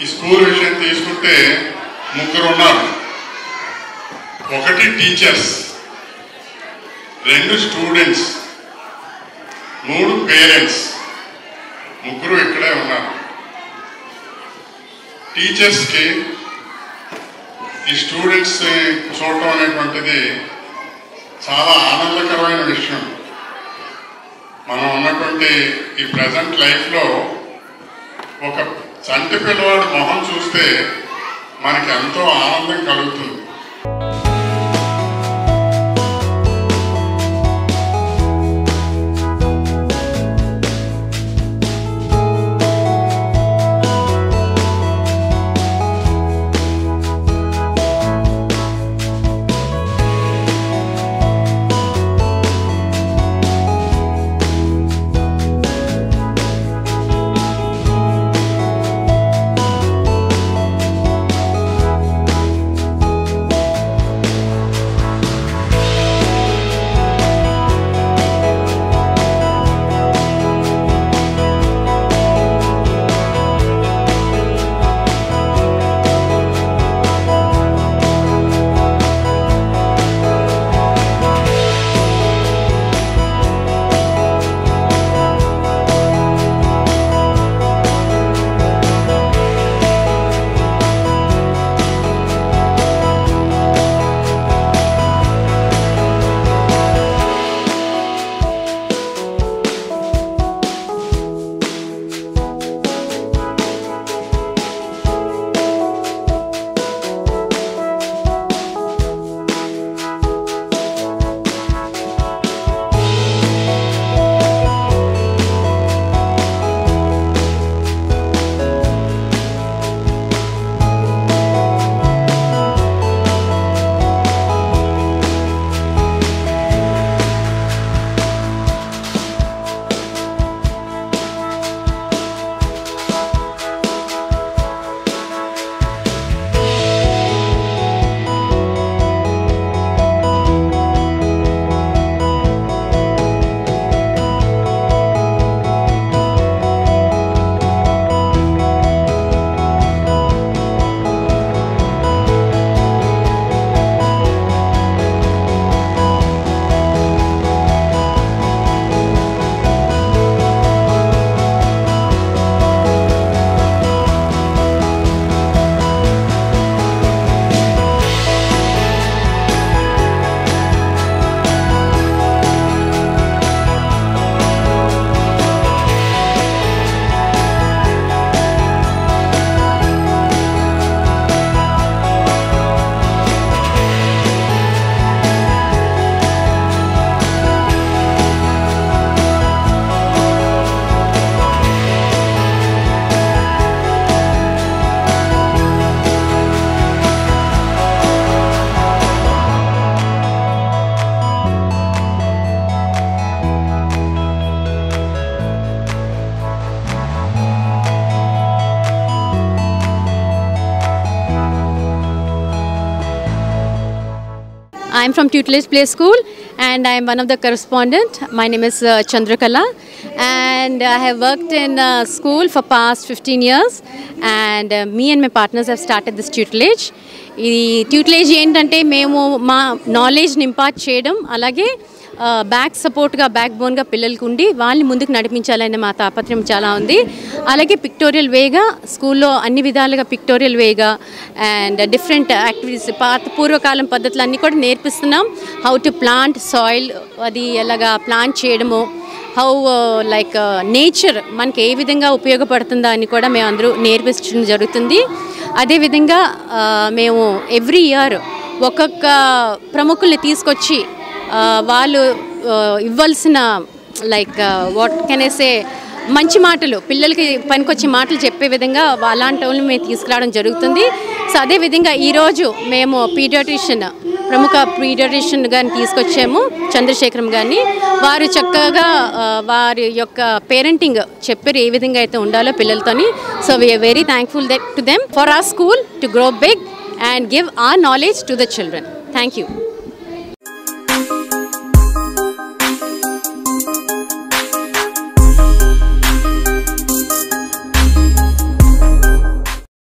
ఈ స్కూల్ విషయం తీసుకుంటే ముగ్గురు ఉన్నారు. ఒకటి టీచర్స్, 2 స్టూడెంట్స్, 3 పేరెంట్స్. ముగ్గురు ఇక్కడే ఉన్నారు. టీచర్స్కి ఈ స్టూడెంట్స్ చూడటం అనేటువంటిది చాలా ఆనందకరమైన విషయం. మనం ఉన్నటువంటి ఈ ప్రజెంట్ లైఫ్లో ఒక చంటి పిల్లవాడు మొహం చూస్తే మనకి ఎంతో ఆనందం కలుగుతుంది. I'm from Tutelage Play School and I'm one of the correspondent. My name is Chandrakala and I have worked in school for past 15 years and me and my partners have started this tutelage. This tutelage ఏంటంటే మేము మా knowledge ని impart చేయడం అలాగే back సపోర్ట్గా back బోన్గా పిల్లలకు ఉండి వాళ్ళని ముందుకు నడిపించాలనే మా తాపత్రయం చాలా ఉంది. అలాగే పిక్టోరియల్ వేగా స్కూల్లో అన్ని విధాలుగా pictorial Vega and different activities పూర్వకాలం పద్ధతులు అన్నీ కూడా నేర్పిస్తున్నాం. హౌ టు ప్లాంట్ సాయిల్, అది ఎలాగా ప్లాంట్ చేయడము, హౌ లైక్ నేచర్ మనకి ఏ విధంగా ఉపయోగపడుతుందా అని కూడా మేము అందరూ నేర్పించడం జరుగుతుంది. అదేవిధంగా మేము ఎవ్రీ ఇయర్ ఒక్కొక్క ప్రముఖుల్ని తీసుకొచ్చి వాళ్ళు ఇవ్వాల్సిన like what can I say మంచి మాటలు, పిల్లలకి పనికొచ్చే మాటలు చెప్పే విధంగా అలాంటి వాళ్ళని మేము తీసుకురావడం జరుగుతుంది. సో అదేవిధంగా ఈరోజు మేము పీడియాట్రిషియన్, ప్రముఖ పీడియాట్రిషియన్ గారిని తీసుకొచ్చాము, చంద్రశేఖరం గారిని. వారు చక్కగా వారి యొక్క పేరెంటింగ్ చెప్పారు ఏ విధంగా అయితే ఉండాలో పిల్లలతోని. So we are very thankful to them for our school to grow big and give our knowledge to the children. Thank you.